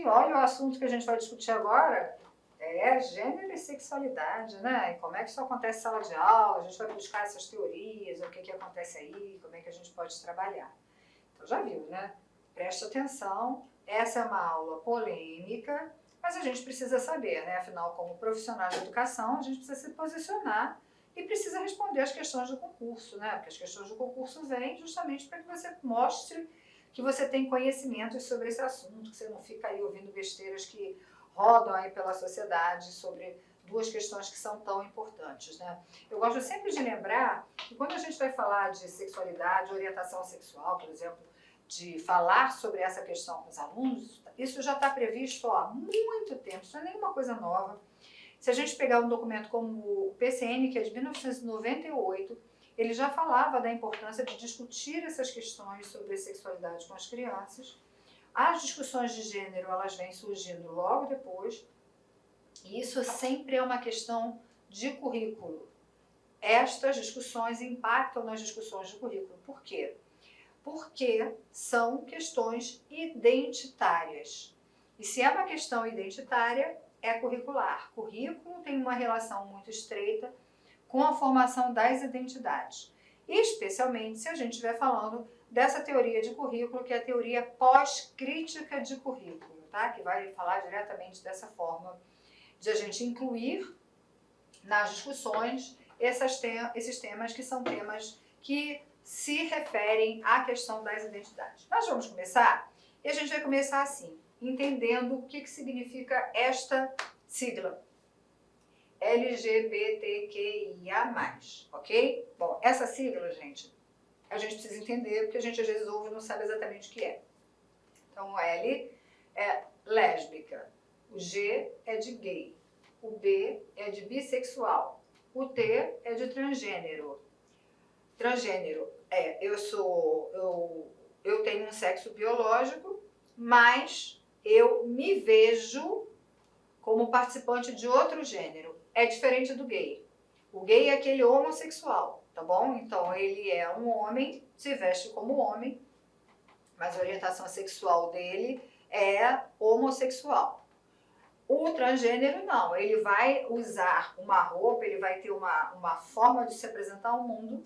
Sim, olha o assunto que a gente vai discutir agora, é gênero e sexualidade, né? E como é que isso acontece em sala de aula, a gente vai buscar essas teorias, o que que acontece aí, como é que a gente pode trabalhar. Então já viu, né? Preste atenção, essa é uma aula polêmica, mas a gente precisa saber, né? Afinal, como profissional de educação, a gente precisa se posicionar e precisa responder as questões do concurso, né? Porque as questões do concurso vêm justamente para que você mostre que você tem conhecimento sobre esse assunto, que você não fica aí ouvindo besteiras que rodam aí pela sociedade sobre duas questões que são tão importantes, né? Eu gosto sempre de lembrar que quando a gente vai falar de sexualidade, orientação sexual, por exemplo, de falar sobre essa questão com os alunos, isso já está previsto há muito tempo, isso não é nenhuma coisa nova. Se a gente pegar um documento como o PCN, que é de 1998, ele já falava da importância de discutir essas questões sobre sexualidade com as crianças. As discussões de gênero, elas vêm surgindo logo depois, e isso sempre é uma questão de currículo. Estas discussões impactam nas discussões de currículo. Por quê? Porque são questões identitárias. E se é uma questão identitária, é curricular. Currículo tem uma relação muito estreita com a formação das identidades. Especialmente se a gente estiver falando dessa teoria de currículo, que é a teoria pós-crítica de currículo, tá? Que vai falar diretamente dessa forma de a gente incluir nas discussões esses temas que são temas que se referem à questão das identidades. Nós vamos começar e a gente vai começar assim, entendendo o que significa esta sigla. LGBTQIA+, ok? Bom, essa sigla, gente, a gente precisa entender porque a gente às vezes ouve e não sabe exatamente o que é. Então, o L é lésbica, o G é de gay, o B é de bissexual, o T é de transgênero. Transgênero é, eu tenho um sexo biológico, mas eu me vejo como participante de outro gênero. É diferente do gay. O gay é aquele homossexual, tá bom? Então ele é um homem, se veste como homem, mas a orientação sexual dele é homossexual. O transgênero não, ele vai usar uma roupa, ele vai ter uma forma de se apresentar ao mundo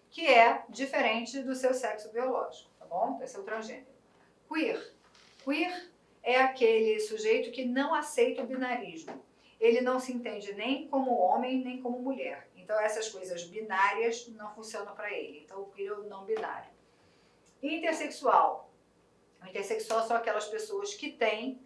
que é diferente do seu sexo biológico, tá bom? Esse é o transgênero. Queer. Queer é aquele sujeito que não aceita o binarismo. Ele não se entende nem como homem, nem como mulher. Então essas coisas binárias não funcionam para ele. Então o queer é o não binário. Intersexual. O intersexual são aquelas pessoas que têm,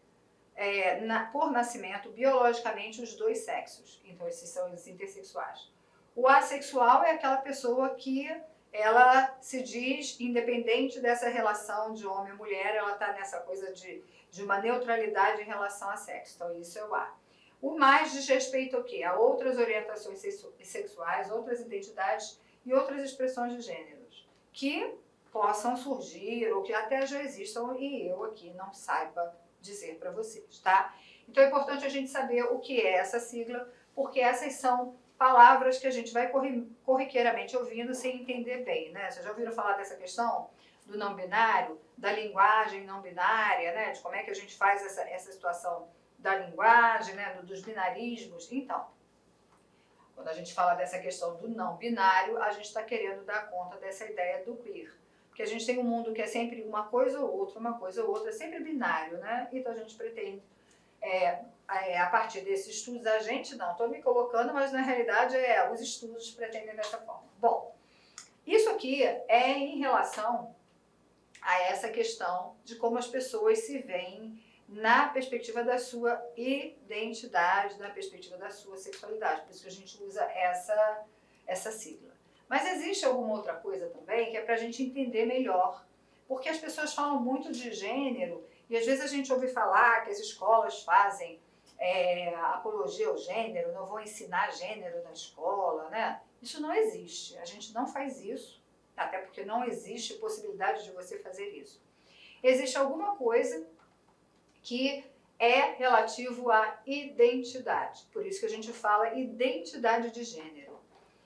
por nascimento, biologicamente, os dois sexos. Então esses são os intersexuais. O assexual é aquela pessoa que ela se diz independente dessa relação de homem e mulher, ela está nessa coisa de uma neutralidade em relação a sexo. Então isso é o A. O mais diz respeito ao quê? A outras orientações sexuais, outras identidades e outras expressões de gêneros que possam surgir ou que até já existam e eu aqui não saiba dizer para vocês, tá? Então é importante a gente saber o que é essa sigla, porque essas são palavras que a gente vai corriqueiramente ouvindo sem entender bem, né? Vocês já ouviram falar dessa questão do não binário, da linguagem não binária, né? De como é que a gente faz essa situação da linguagem, né? Dos binarismos. Então, quando a gente fala dessa questão do não binário, a gente está querendo dar conta dessa ideia do queer. Porque a gente tem um mundo que é sempre uma coisa ou outra, é sempre binário, né? Então a gente pretende a partir desses estudos, a gente não, estou me colocando, mas na realidade os estudos pretendem dessa forma. Bom, isso aqui é em relação a essa questão de como as pessoas se veem na perspectiva da sua identidade, na perspectiva da sua sexualidade. Por isso que a gente usa essa sigla. Mas existe alguma outra coisa também que é para a gente entender melhor. Porque as pessoas falam muito de gênero e às vezes a gente ouve falar que as escolas fazem apologia ao gênero, não vão ensinar gênero na escola, né? Isso não existe. A gente não faz isso, até porque não existe possibilidade de você fazer isso. Existe alguma coisa que é relativo à identidade. Por isso que a gente fala identidade de gênero.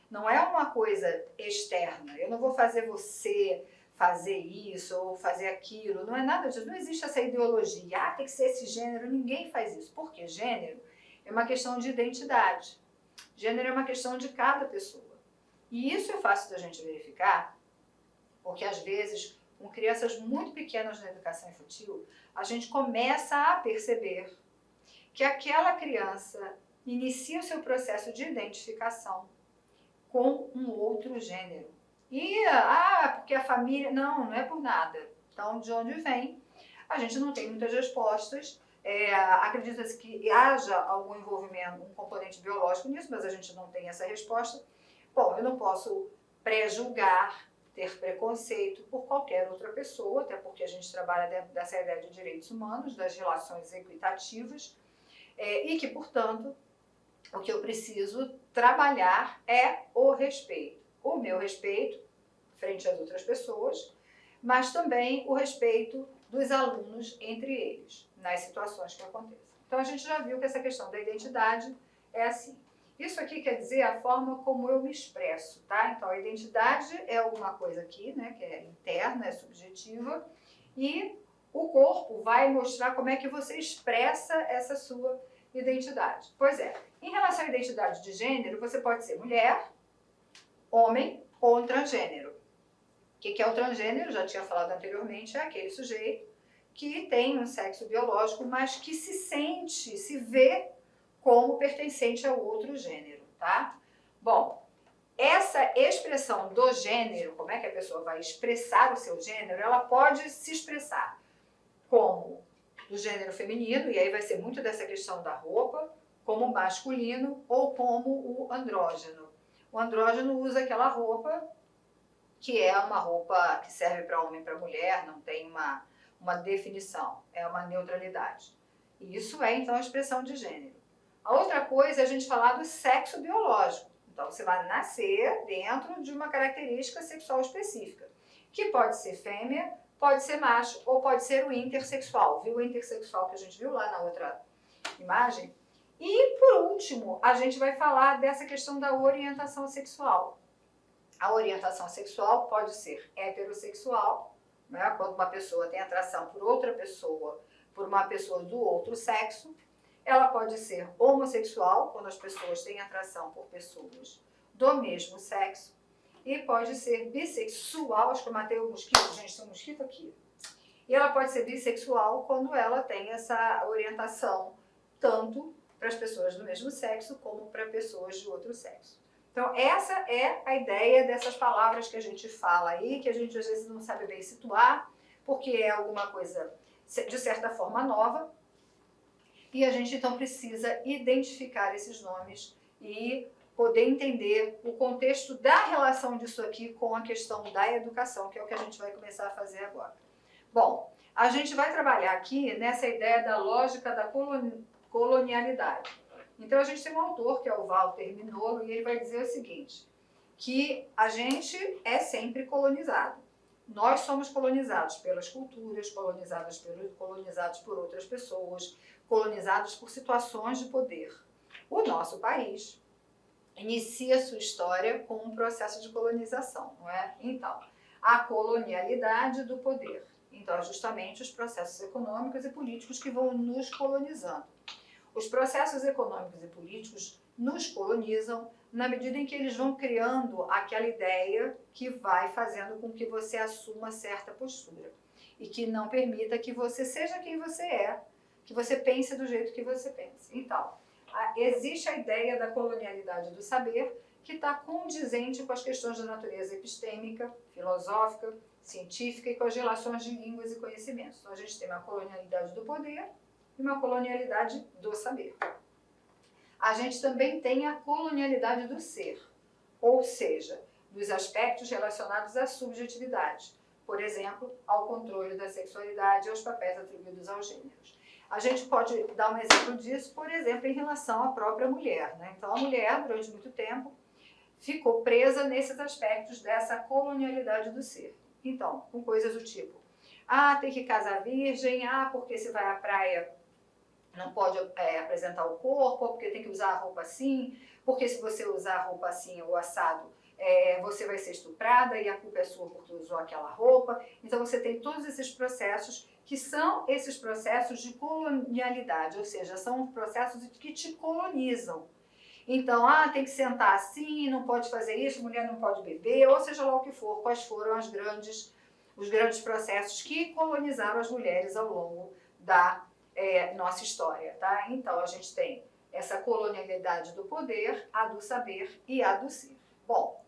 Não é uma coisa externa. Eu não vou fazer você fazer isso ou fazer aquilo, não é nada disso, não existe essa ideologia, tem que ser esse gênero, ninguém faz isso, porque gênero é uma questão de identidade, gênero é uma questão de cada pessoa, e isso é fácil da gente verificar, porque às vezes, com crianças muito pequenas na educação infantil, a gente começa a perceber que aquela criança inicia o seu processo de identificação com um outro gênero. E, porque a família... Não é por nada. Então, de onde vem? A gente não tem muitas respostas. Acredita-se que haja algum envolvimento, um componente biológico nisso, mas a gente não tem essa resposta. Bom, eu não posso pré-julgar, ter preconceito por qualquer outra pessoa, até porque a gente trabalha dentro dessa ideia de direitos humanos, das relações equitativas, e que, portanto, o que eu preciso trabalhar é o respeito. O meu respeito frente às outras pessoas, mas também o respeito dos alunos entre eles, nas situações que aconteçam. Então, a gente já viu que essa questão da identidade é assim. Isso aqui quer dizer a forma como eu me expresso, tá? Então, a identidade é alguma coisa aqui, né, que é interna, é subjetiva, e o corpo vai mostrar como é que você expressa essa sua identidade. Pois é, em relação à identidade de gênero, você pode ser mulher, homem ou transgênero. O que é o transgênero? Já tinha falado anteriormente, é aquele sujeito que tem um sexo biológico, mas que se sente, se vê como pertencente ao outro gênero, tá? Bom, essa expressão do gênero, como é que a pessoa vai expressar o seu gênero, ela pode se expressar como do gênero feminino, e aí vai ser muito dessa questão da roupa, como masculino ou como o andrógeno. O andrógeno usa aquela roupa que é uma roupa que serve para homem e para mulher, não tem uma definição, é uma neutralidade. E isso é, então, a expressão de gênero. A outra coisa é a gente falar do sexo biológico. Então, você vai nascer dentro de uma característica sexual específica, que pode ser fêmea, pode ser macho ou pode ser o intersexual. Viu o intersexual que a gente viu lá na outra imagem? E, por último, a gente vai falar dessa questão da orientação sexual. A orientação sexual pode ser heterossexual, né, quando uma pessoa tem atração por outra pessoa, por uma pessoa do outro sexo. Ela pode ser homossexual, quando as pessoas têm atração por pessoas do mesmo sexo. E pode ser bissexual, acho que eu matei o mosquito, gente, tem um mosquito aqui. E ela pode ser bissexual quando ela tem essa orientação tanto para as pessoas do mesmo sexo como para pessoas de outro sexo. Então, essa é a ideia dessas palavras que a gente fala aí, que a gente às vezes não sabe bem situar, porque é alguma coisa, de certa forma, nova, e a gente então precisa identificar esses nomes e poder entender o contexto da relação disso aqui com a questão da educação, que é o que a gente vai começar a fazer agora. Bom, a gente vai trabalhar aqui nessa ideia da lógica da colonialidade. Então, a gente tem um autor, que é o Walter Mignolo, e ele vai dizer o seguinte, que a gente é sempre colonizado. Nós somos colonizados pelas culturas, colonizados por outras pessoas, colonizados por situações de poder. O nosso país inicia sua história com um processo de colonização, não é? Então, a colonialidade do poder. Então, justamente os processos econômicos e políticos que vão nos colonizando. Os processos econômicos e políticos nos colonizam na medida em que eles vão criando aquela ideia que vai fazendo com que você assuma certa postura e que não permita que você seja quem você é, que você pense do jeito que você pensa. Então, existe a ideia da colonialidade do saber que está condizente com as questões da natureza epistêmica, filosófica, científica e com as relações de línguas e conhecimentos. Então, a gente tem uma colonialidade do poder e uma colonialidade do saber. A gente também tem a colonialidade do ser, ou seja, dos aspectos relacionados à subjetividade, por exemplo, ao controle da sexualidade e aos papéis atribuídos aos gêneros. A gente pode dar um exemplo disso, por exemplo, em relação à própria mulher, né? Então, a mulher, durante muito tempo, ficou presa nesses aspectos dessa colonialidade do ser. Então, com coisas do tipo, tem que casar virgem, porque se vai à praia não pode apresentar o corpo, porque tem que usar a roupa assim, porque se você usar a roupa assim ou assado, você vai ser estuprada e a culpa é sua porque usou aquela roupa. Então você tem todos esses processos que são esses processos de colonialidade, ou seja, são processos que te colonizam. Então, tem que sentar assim, não pode fazer isso, mulher não pode beber, ou seja lá o que for, quais foram os grandes processos que colonizaram as mulheres ao longo da nossa história, tá? Então, a gente tem essa colonialidade do poder, a do saber e a do ser. Bom,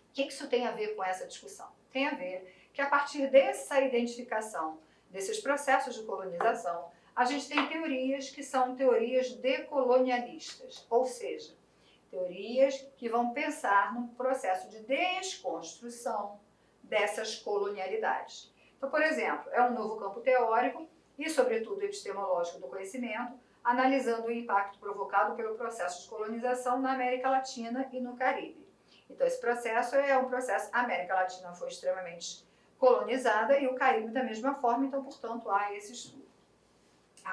o que isso tem a ver com essa discussão? Tem a ver que a partir dessa identificação desses processos de colonização, a gente tem teorias que são teorias decolonialistas, ou seja, teorias que vão pensar num processo de desconstrução dessas colonialidades. Então, por exemplo, é um novo campo teórico e, sobretudo, epistemológico do conhecimento, analisando o impacto provocado pelo processo de colonização na América Latina e no Caribe. Então, esse processo é um processo, a América Latina foi extremamente colonizada e o Caribe da mesma forma, então, portanto, há esse estudo. A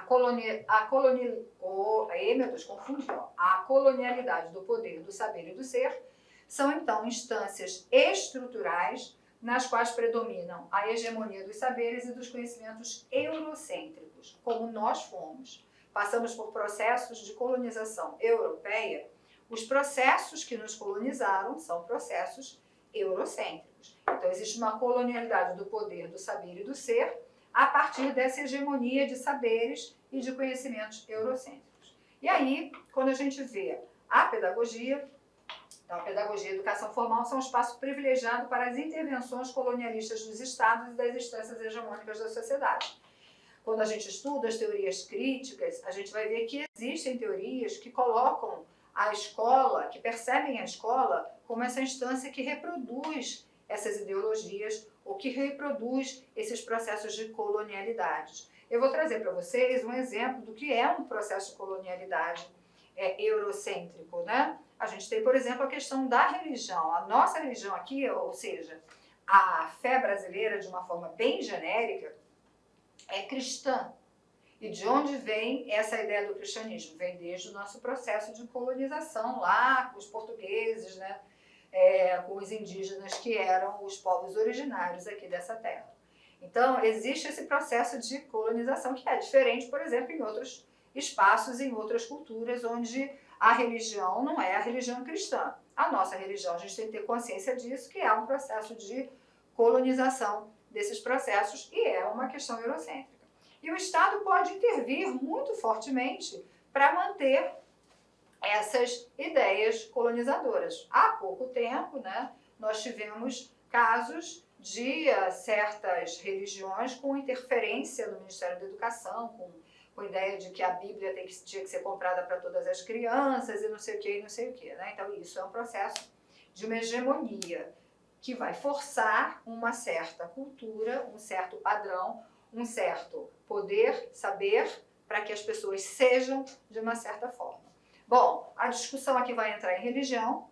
colonialidade do poder, do saber e do ser são, então, instâncias estruturais nas quais predominam a hegemonia dos saberes e dos conhecimentos eurocêntricos, como nós fomos. Passamos por processos de colonização europeia. Os processos que nos colonizaram são processos eurocêntricos. Então, existe uma colonialidade do poder, do saber e do ser a partir dessa hegemonia de saberes e de conhecimentos eurocêntricos. E aí, quando a gente vê a pedagogia, então, a pedagogia e a educação formal são um espaço privilegiado para as intervenções colonialistas dos estados e das instâncias hegemônicas da sociedade. Quando a gente estuda as teorias críticas, a gente vai ver que existem teorias que colocam a escola, que percebem a escola como essa instância que reproduz essas ideologias ou que reproduz esses processos de colonialidade. Eu vou trazer para vocês um exemplo do que é um processo de colonialidade eurocêntrico, né? A gente tem, por exemplo, a questão da religião. A nossa religião aqui, ou seja, a fé brasileira, de uma forma bem genérica, é cristã. E de onde vem essa ideia do cristianismo? Vem desde o nosso processo de colonização lá com os portugueses, né? Com os indígenas que eram os povos originários aqui dessa terra. Então, existe esse processo de colonização que é diferente, por exemplo, em outros espaços, em outras culturas, onde a religião não é a religião cristã. A nossa religião, a gente tem que ter consciência disso, que é um processo de colonização desses processos e é uma questão eurocêntrica. E o Estado pode intervir muito fortemente para manter essas ideias colonizadoras. Há pouco tempo, né, nós tivemos casos de certas religiões com interferência no Ministério da Educação, com a ideia de que a Bíblia tinha que ser comprada para todas as crianças e não sei o que, e não sei o que, né? Então isso é um processo de uma hegemonia que vai forçar uma certa cultura, um certo padrão, um certo poder, saber, para que as pessoas sejam de uma certa forma. Bom, a discussão aqui vai entrar em religião,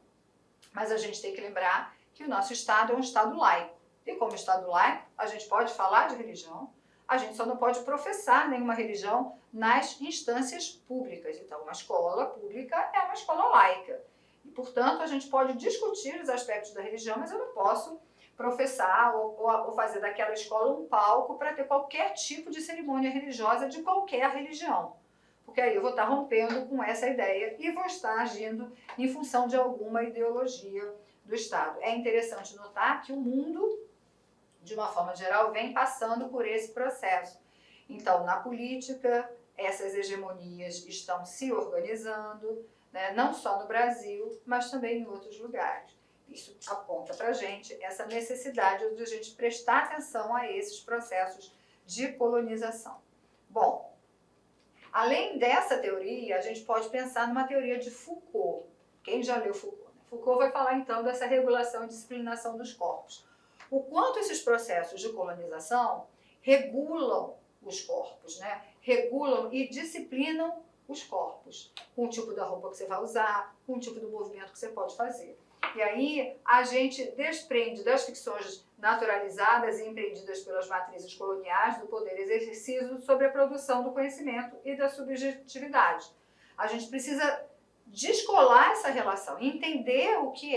mas a gente tem que lembrar que o nosso Estado é um Estado laico. E como Estado laico, a gente pode falar de religião, a gente só não pode professar nenhuma religião nas instâncias públicas. Então, uma escola pública é uma escola laica. E, portanto, a gente pode discutir os aspectos da religião, mas eu não posso professar ou fazer daquela escola um palco para ter qualquer tipo de cerimônia religiosa de qualquer religião. Porque aí eu vou estar rompendo com essa ideia e vou estar agindo em função de alguma ideologia do Estado. É interessante notar que o mundo, de uma forma geral, vem passando por esse processo. Então, na política, essas hegemonias estão se organizando, né, não só no Brasil, mas também em outros lugares. Isso aponta para a gente essa necessidade de a gente prestar atenção a esses processos de colonização. Bom, além dessa teoria, a gente pode pensar numa teoria de Foucault. Quem já leu Foucault? Né? Foucault vai falar então dessa regulação e disciplinação dos corpos. O quanto esses processos de colonização regulam os corpos, né? Regulam e disciplinam os corpos, com o tipo da roupa que você vai usar, com o tipo do movimento que você pode fazer. E aí a gente desprende das ficções naturalizadas e empreendidas pelas matrizes coloniais do poder exercido sobre a produção do conhecimento e da subjetividade. A gente precisa descolar essa relação, entender o que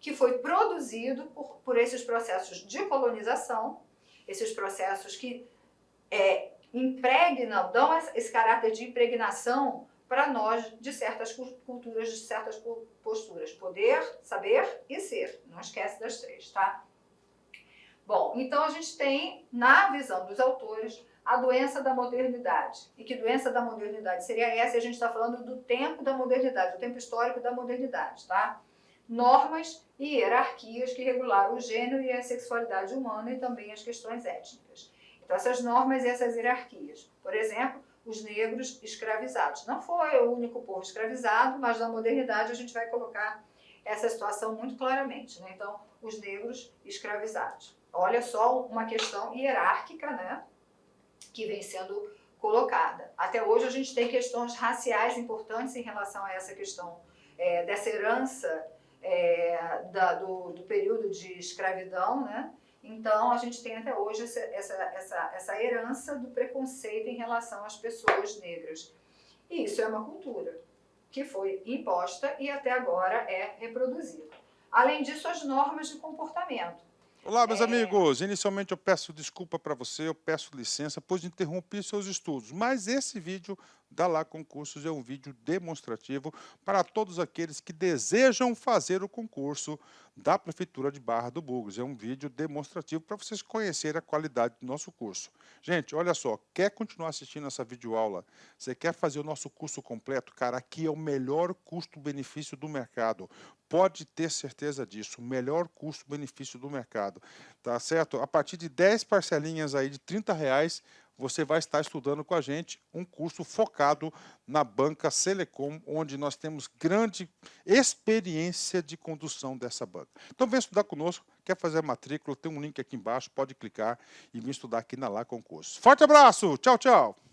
que foi produzido por esses processos de colonização, esses processos que impregnam, dão esse caráter de impregnação para nós de certas culturas, de certas posturas. Poder, saber e ser. Não esquece das três, tá? Bom, então a gente tem, na visão dos autores, a doença da modernidade. E que doença da modernidade seria essa? E a gente está falando do tempo da modernidade, do tempo histórico da modernidade, tá? Normas e hierarquias que regularam o gênero e a sexualidade humana e também as questões étnicas. Então, essas normas e essas hierarquias. Por exemplo, os negros escravizados. Não foi o único povo escravizado, mas na modernidade a gente vai colocar essa situação muito claramente, né? Então, os negros escravizados. Olha só uma questão hierárquica, né, que vem sendo colocada. Até hoje a gente tem questões raciais importantes em relação a essa questão dessa herança do período de escravidão, né? Então, a gente tem até hoje essa herança do preconceito em relação às pessoas negras. E isso é uma cultura que foi imposta e até agora é reproduzida. Além disso, as normas de comportamento. Olá, meus amigos. Inicialmente eu peço desculpa para você, eu peço licença, pois interrompi seus estudos. Mas esse vídeo da Lá Concursos é um vídeo demonstrativo para todos aqueles que desejam fazer o concurso da Prefeitura de Barra do Bugres. É um vídeo demonstrativo para vocês conhecerem a qualidade do nosso curso. Gente, olha só, quer continuar assistindo essa videoaula? Você quer fazer o nosso curso completo? Cara, aqui é o melhor custo-benefício do mercado. Pode ter certeza disso, o melhor custo-benefício do mercado, tá certo? A partir de 10 parcelinhas aí de R$30, você vai estar estudando com a gente um curso focado na banca Selecom, onde nós temos grande experiência de condução dessa banca. Então vem estudar conosco, quer fazer a matrícula, tem um link aqui embaixo, pode clicar e vir estudar aqui na Lá Concursos. Forte abraço, tchau, tchau!